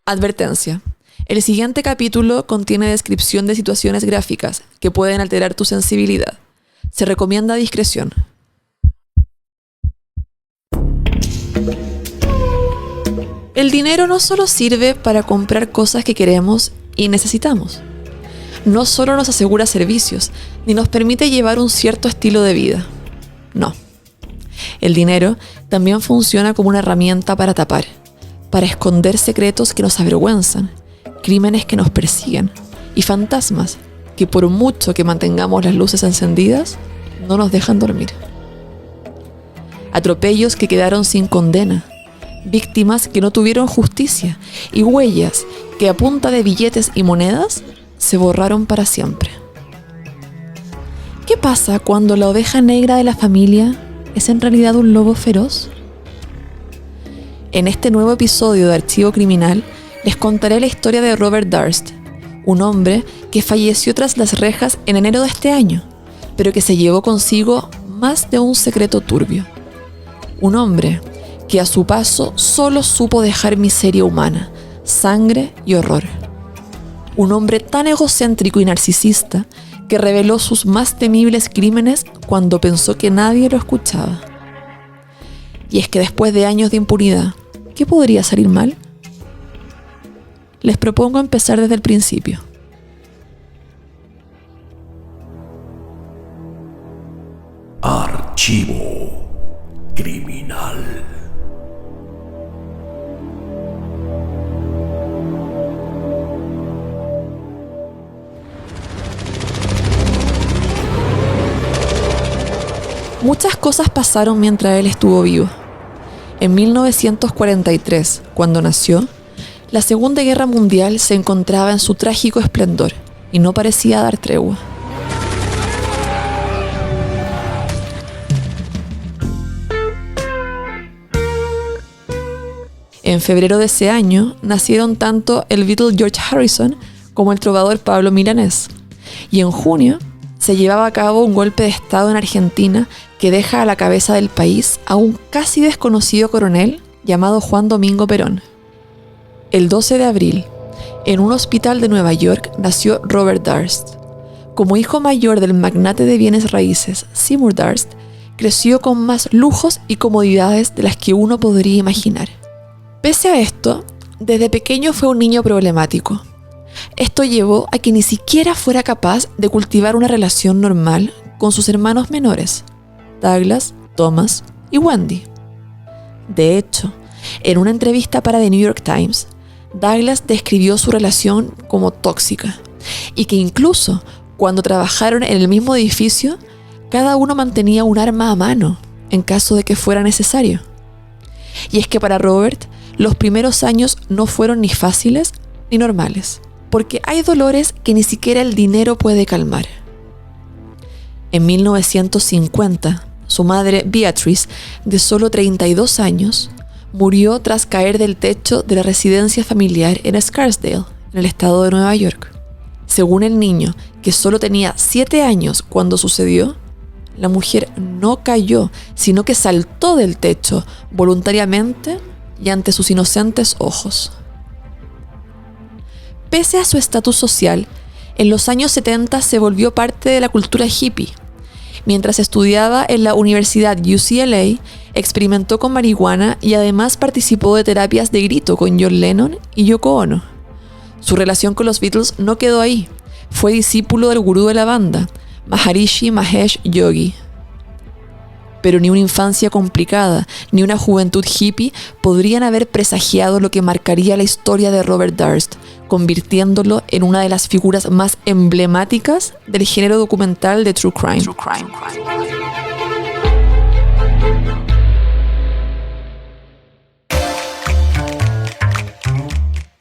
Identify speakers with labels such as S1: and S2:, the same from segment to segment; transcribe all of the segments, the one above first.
S1: Advertencia. El siguiente capítulo contiene descripción de situaciones gráficas que pueden alterar tu sensibilidad. Se recomienda discreción. El dinero no solo sirve para comprar cosas que queremos y necesitamos. No solo nos asegura servicios, ni nos permite llevar un cierto estilo de vida. No. El dinero también funciona como una herramienta para tapar, para esconder secretos que nos avergüenzan, crímenes que nos persiguen y fantasmas que por mucho que mantengamos las luces encendidas, no nos dejan dormir. Atropellos que quedaron sin condena, víctimas que no tuvieron justicia y huellas que a punta de billetes y monedas se borraron para siempre. ¿Qué pasa cuando la oveja negra de la familia es en realidad un lobo feroz? En este nuevo episodio de Archivo Criminal les contaré la historia de Robert Durst, un hombre que falleció tras las rejas en enero de este año, pero que se llevó consigo más de un secreto turbio. Un hombre que a su paso solo supo dejar miseria humana, sangre y horror. Un hombre tan egocéntrico y narcisista que reveló sus más temibles crímenes cuando pensó que nadie lo escuchaba. Y es que después de años de impunidad, ¿qué podría salir mal? Les propongo empezar desde el principio.
S2: Archivo Criminal.
S1: Muchas cosas pasaron mientras él estuvo vivo. En 1943, cuando nació, la Segunda Guerra Mundial se encontraba en su trágico esplendor y no parecía dar tregua. En febrero de ese año nacieron tanto el Beatle George Harrison como el trovador Pablo Milanés. Y en junio se llevaba a cabo un golpe de estado en Argentina que deja a la cabeza del país a un casi desconocido coronel llamado Juan Domingo Perón. El 12 de abril, en un hospital de Nueva York, nació Robert Durst. Como hijo mayor del magnate de bienes raíces Seymour Durst, creció con más lujos y comodidades de las que uno podría imaginar. Pese a esto, desde pequeño fue un niño problemático. Esto llevó a que ni siquiera fuera capaz de cultivar una relación normal con sus hermanos menores, Douglas, Thomas y Wendy. De hecho, en una entrevista para The New York Times, Douglas describió su relación como tóxica y que incluso cuando trabajaron en el mismo edificio, cada uno mantenía un arma a mano en caso de que fuera necesario. Y es que para Robert, los primeros años no fueron ni fáciles ni normales, porque hay dolores que ni siquiera el dinero puede calmar. En 1950, su madre Beatrice, de solo 32 años, murió tras caer del techo de la residencia familiar en Scarsdale, en el estado de Nueva York. Según el niño, que solo tenía 7 años cuando sucedió, la mujer no cayó, sino que saltó del techo voluntariamente y ante sus inocentes ojos. Pese a su estatus social, en los años 70 se volvió parte de la cultura hippie. Mientras estudiaba en la Universidad UCLA, experimentó con marihuana y además participó de terapias de grito con John Lennon y Yoko Ono. Su relación con los Beatles no quedó ahí. Fue discípulo del gurú de la banda, Maharishi Mahesh Yogi. Pero ni una infancia complicada, ni una juventud hippie podrían haber presagiado lo que marcaría la historia de Robert Durst, convirtiéndolo en una de las figuras más emblemáticas del género documental de True Crime.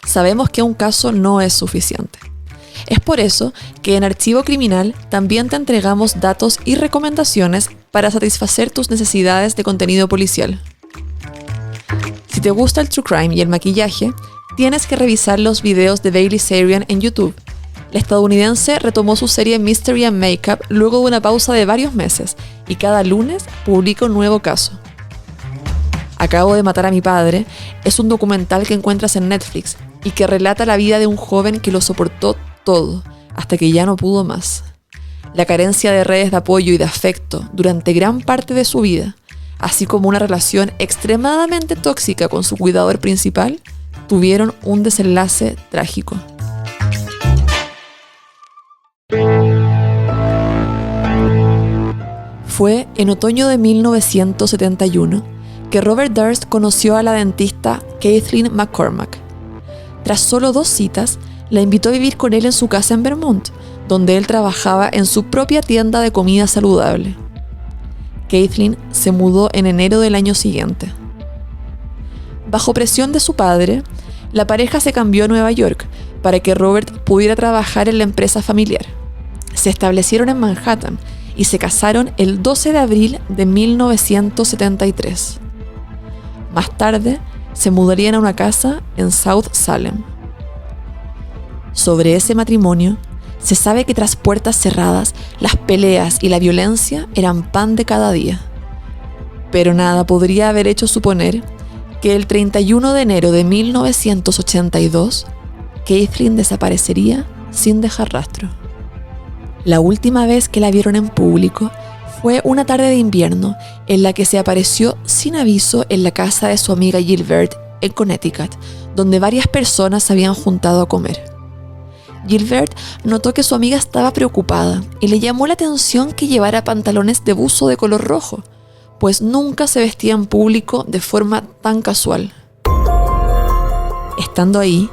S1: Sabemos que un caso no es suficiente. Es por eso que en Archivo Criminal también te entregamos datos y recomendaciones para satisfacer tus necesidades de contenido policial. Si te gusta el True Crime y el maquillaje, tienes que revisar los videos de Bailey Sarian en YouTube. La estadounidense retomó su serie Mystery and Makeup luego de una pausa de varios meses y cada lunes publica un nuevo caso. Acabo de matar a mi padre es un documental que encuentras en Netflix y que relata la vida de un joven que lo soportó todo hasta que ya no pudo más. La carencia de redes de apoyo y de afecto durante gran parte de su vida, así como una relación extremadamente tóxica con su cuidador principal, tuvieron un desenlace trágico. Fue en otoño de 1971 que Robert Durst conoció a la dentista Kathleen McCormack. Tras solo 2 citas, la invitó a vivir con él en su casa en Vermont, donde él trabajaba en su propia tienda de comida saludable. Kathleen se mudó en enero del año siguiente. Bajo presión de su padre, la pareja se cambió a Nueva York para que Robert pudiera trabajar en la empresa familiar. Se establecieron en Manhattan y se casaron el 12 de abril de 1973. Más tarde, se mudarían a una casa en South Salem. Sobre ese matrimonio, se sabe que tras puertas cerradas, las peleas y la violencia eran pan de cada día. Pero nada podría haber hecho suponer que el 31 de enero de 1982, Kathleen desaparecería sin dejar rastro. La última vez que la vieron en público fue una tarde de invierno en la que se apareció sin aviso en la casa de su amiga Gilbert en Connecticut, donde varias personas se habían juntado a comer. Gilbert notó que su amiga estaba preocupada y le llamó la atención que llevara pantalones de buzo de color rojo, pues nunca se vestía en público de forma tan casual. Estando ahí,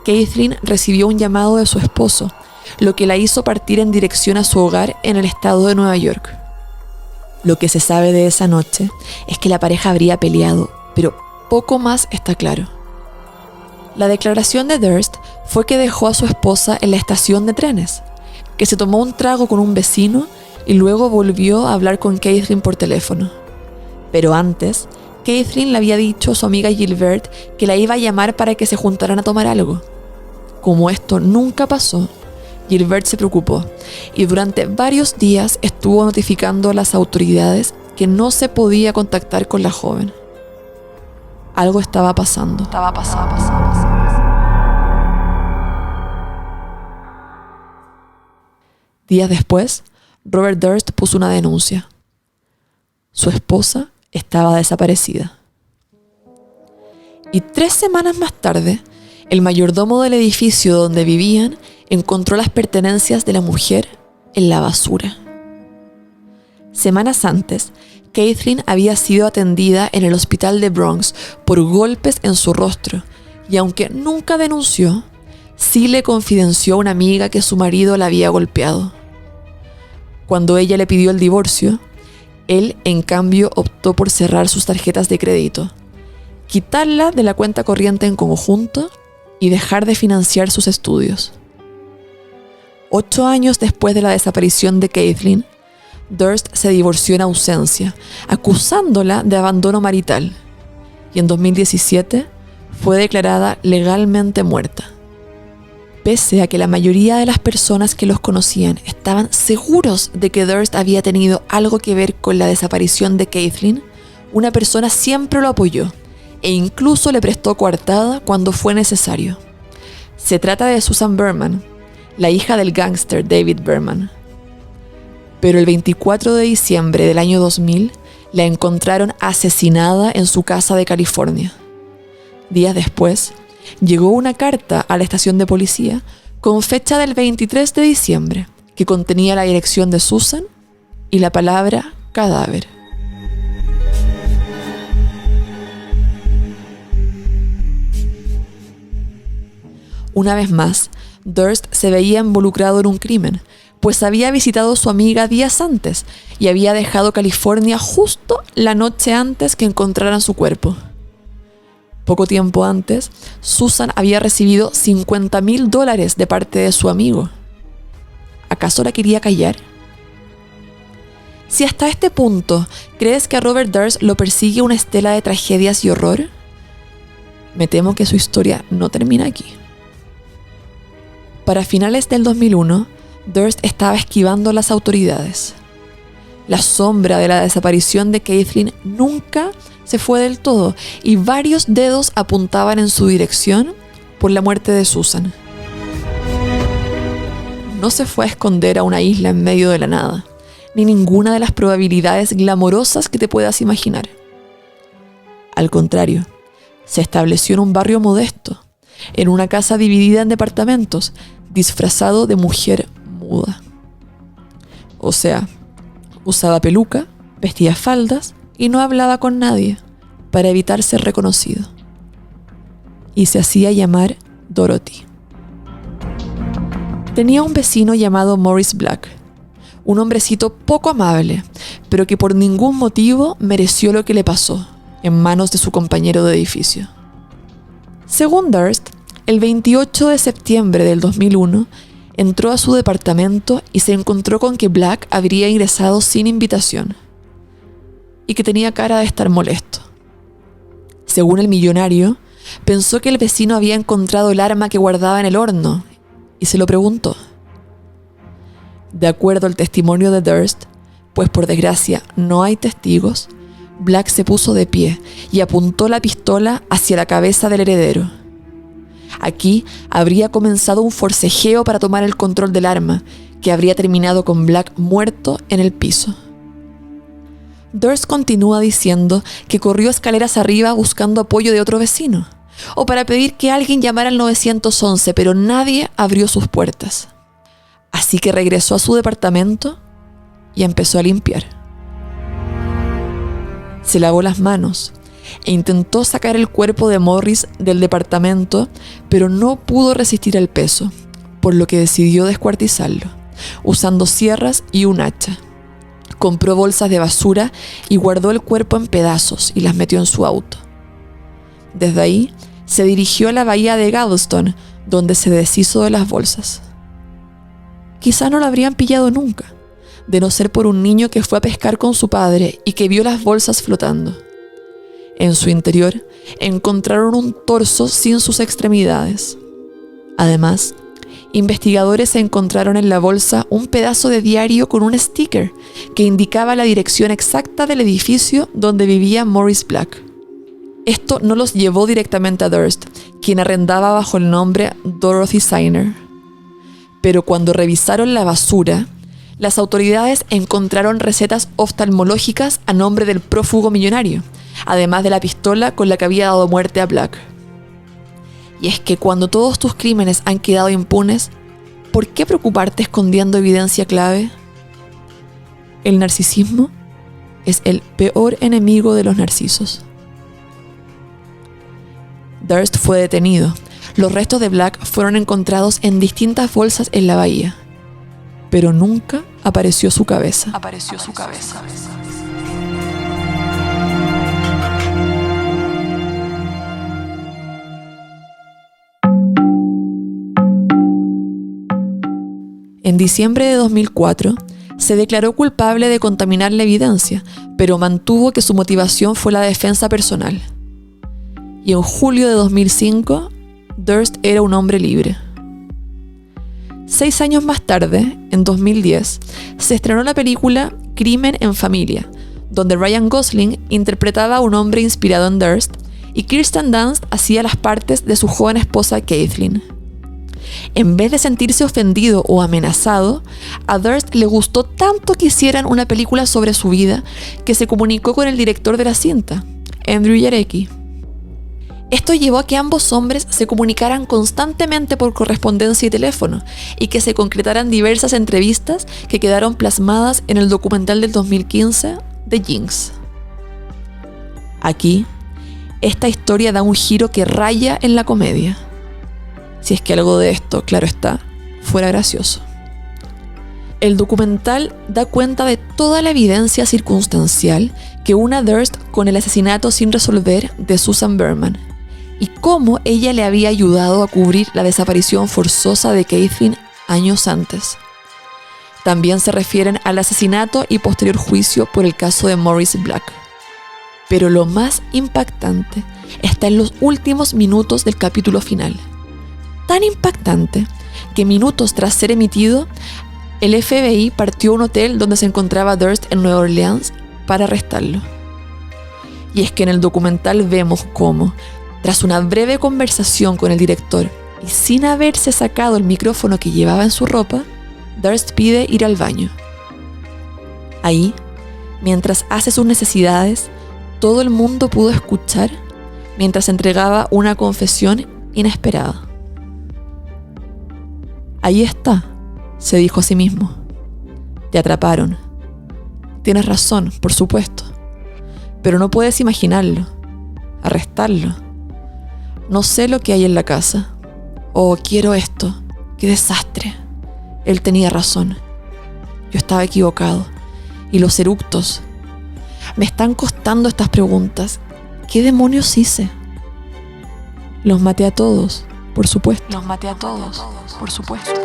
S1: Kathleen recibió un llamado de su esposo, lo que la hizo partir en dirección a su hogar en el estado de Nueva York. Lo que se sabe de esa noche es que la pareja habría peleado, pero poco más está claro. La declaración de Durst fue que dejó a su esposa en la estación de trenes, que se tomó un trago con un vecino y luego volvió a hablar con Kathleen por teléfono. Pero antes, Kathleen le había dicho a su amiga Gilbert que la iba a llamar para que se juntaran a tomar algo. Como esto nunca pasó, Gilbert se preocupó y durante varios días estuvo notificando a las autoridades que no se podía contactar con la joven. Algo estaba pasando. Días después, Robert Durst puso una denuncia. Su esposa estaba desaparecida. Y 3 semanas más tarde, el mayordomo del edificio donde vivían encontró las pertenencias de la mujer en la basura. Semanas antes, Kathleen había sido atendida en el hospital de Bronx por golpes en su rostro y aunque nunca denunció, sí le confidenció a una amiga que su marido la había golpeado. Cuando ella le pidió el divorcio, él en cambio optó por cerrar sus tarjetas de crédito, quitarla de la cuenta corriente en conjunto y dejar de financiar sus estudios. 8 años después de la desaparición de Kathleen, Durst se divorció en ausencia, acusándola de abandono marital, y en 2017 fue declarada legalmente muerta. Pese a que la mayoría de las personas que los conocían estaban seguros de que Durst había tenido algo que ver con la desaparición de Kathleen, una persona siempre lo apoyó e incluso le prestó coartada cuando fue necesario. Se trata de Susan Berman, la hija del gángster David Berman. Pero el 24 de diciembre del año 2000 la encontraron asesinada en su casa de California. Días después, llegó una carta a la estación de policía con fecha del 23 de diciembre que contenía la dirección de Susan y la palabra cadáver. Una vez más, Durst se veía involucrado en un crimen, pues había visitado a su amiga días antes y había dejado California justo la noche antes que encontraran su cuerpo. Poco tiempo antes, Susan había recibido $50,000 de parte de su amigo. ¿Acaso la quería callar? Si hasta este punto crees que a Robert Durst lo persigue una estela de tragedias y horror, me temo que su historia no termina aquí. Para finales del 2001, Durst estaba esquivando a las autoridades. La sombra de la desaparición de Kathleen nunca se fue del todo y varios dedos apuntaban en su dirección por la muerte de Susan. No se fue a esconder a una isla en medio de la nada, ni ninguna de las probabilidades glamorosas que te puedas imaginar. Al contrario, se estableció en un barrio modesto, en una casa dividida en departamentos, disfrazado de mujer muda. O sea, usaba peluca, vestía faldas y no hablaba con nadie para evitar ser reconocido. Y se hacía llamar Dorothy. Tenía un vecino llamado Morris Black, un hombrecito poco amable, pero que por ningún motivo mereció lo que le pasó en manos de su compañero de edificio. Según Durst, el 28 de septiembre del 2001, entró a su departamento y se encontró con que Black habría ingresado sin invitación y que tenía cara de estar molesto. Según el millonario, pensó que el vecino había encontrado el arma que guardaba en el horno y se lo preguntó. De acuerdo al testimonio de Durst, pues por desgracia no hay testigos, Black se puso de pie y apuntó la pistola hacia la cabeza del heredero. Aquí habría comenzado un forcejeo para tomar el control del arma, que habría terminado con Black muerto en el piso. Durst continúa diciendo que corrió escaleras arriba buscando apoyo de otro vecino, o para pedir que alguien llamara al 911, pero nadie abrió sus puertas. Así que regresó a su departamento y empezó a limpiar. Se lavó las manos e intentó sacar el cuerpo de Morris del departamento, pero no pudo resistir el peso, por lo que decidió descuartizarlo, usando sierras y un hacha. Compró bolsas de basura y guardó el cuerpo en pedazos y las metió en su auto. Desde ahí, se dirigió a la bahía de Galveston, donde se deshizo de las bolsas. Quizá no lo habrían pillado nunca, de no ser por un niño que fue a pescar con su padre y que vio las bolsas flotando. En su interior, encontraron un torso sin sus extremidades. Además, investigadores encontraron en la bolsa un pedazo de diario con un sticker que indicaba la dirección exacta del edificio donde vivía Morris Black. Esto no los llevó directamente a Durst, quien arrendaba bajo el nombre Dorothy Signer. Pero cuando revisaron la basura, las autoridades encontraron recetas oftalmológicas a nombre del prófugo millonario, además de la pistola con la que había dado muerte a Black. Y es que cuando todos tus crímenes han quedado impunes, ¿por qué preocuparte escondiendo evidencia clave? El narcisismo es el peor enemigo de los narcisos. Durst fue detenido. Los restos de Black fueron encontrados en distintas bolsas en la bahía, pero nunca apareció su cabeza. En diciembre de 2004, se declaró culpable de contaminar la evidencia, pero mantuvo que su motivación fue la defensa personal. Y en julio de 2005, Durst era un hombre libre. 6 años más tarde, en 2010, se estrenó la película Crimen en Familia, donde Ryan Gosling interpretaba a un hombre inspirado en Durst y Kirsten Dunst hacía las partes de su joven esposa Kathleen. En vez de sentirse ofendido o amenazado, a Durst le gustó tanto que hicieran una película sobre su vida que se comunicó con el director de la cinta, Andrew Jarecki. Esto llevó a que ambos hombres se comunicaran constantemente por correspondencia y teléfono y que se concretaran diversas entrevistas que quedaron plasmadas en el documental del 2015 de Jinx. Aquí, esta historia da un giro que raya en la comedia. Si es que algo de esto, claro está, fuera gracioso. El documental da cuenta de toda la evidencia circunstancial que une a Durst con el asesinato sin resolver de Susan Berman y cómo ella le había ayudado a cubrir la desaparición forzosa de Kathleen años antes. También se refieren al asesinato y posterior juicio por el caso de Morris Black. Pero lo más impactante está en los últimos minutos del capítulo final. Tan impactante que minutos tras ser emitido, el FBI partió a un hotel donde se encontraba Durst en Nueva Orleans para arrestarlo. Y es que en el documental vemos cómo, Tras una breve conversación con el director y sin haberse sacado el micrófono que llevaba en su ropa, Durst pide ir al baño. Ahí, mientras hace sus necesidades, todo el mundo pudo escuchar mientras entregaba una confesión inesperada. Ahí está, se dijo a sí mismo. Te atraparon. Tienes razón, por supuesto. Pero no puedes imaginarlo, arrestarlo. No sé lo que hay en la casa. Oh, quiero esto. ¡Qué desastre! Él tenía razón. Yo estaba equivocado. Y los eructos. Me están costando estas preguntas. ¿Qué demonios hice? Los maté a todos, por supuesto.
S3: Los maté a todos, por supuesto.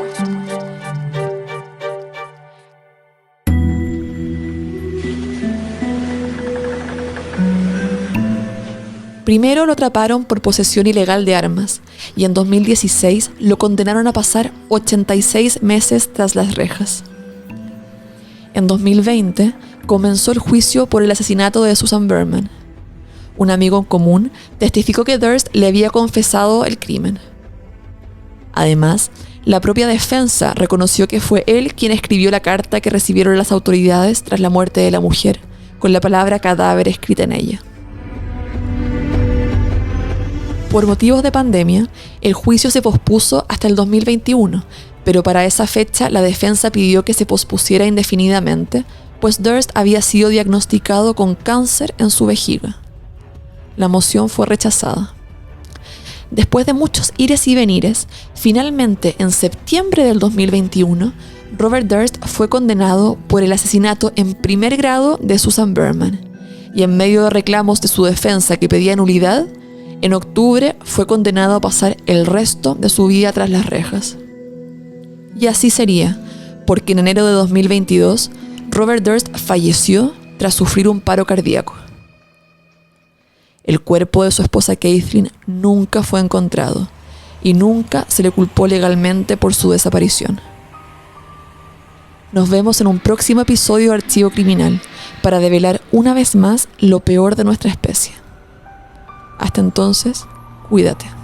S1: Primero lo atraparon por posesión ilegal de armas y en 2016 lo condenaron a pasar 86 meses tras las rejas. En 2020 comenzó el juicio por el asesinato de Susan Berman. Un amigo en común testificó que Durst le había confesado el crimen. Además, la propia defensa reconoció que fue él quien escribió la carta que recibieron las autoridades tras la muerte de la mujer, con la palabra cadáver escrita en ella. Por motivos de pandemia, el juicio se pospuso hasta el 2021, pero para esa fecha la defensa pidió que se pospusiera indefinidamente, pues Durst había sido diagnosticado con cáncer en su vejiga. La moción fue rechazada. Después de muchos ires y venires, finalmente en septiembre del 2021, Robert Durst fue condenado por el asesinato en primer grado de Susan Berman, y en medio de reclamos de su defensa que pedía nulidad, en octubre fue condenado a pasar el resto de su vida tras las rejas. Y así sería, porque en enero de 2022, Robert Durst falleció tras sufrir un paro cardíaco. El cuerpo de su esposa Kathleen nunca fue encontrado y nunca se le culpó legalmente por su desaparición. Nos vemos en un próximo episodio de Archivo Criminal para develar una vez más lo peor de nuestra especie. Hasta entonces, cuídate.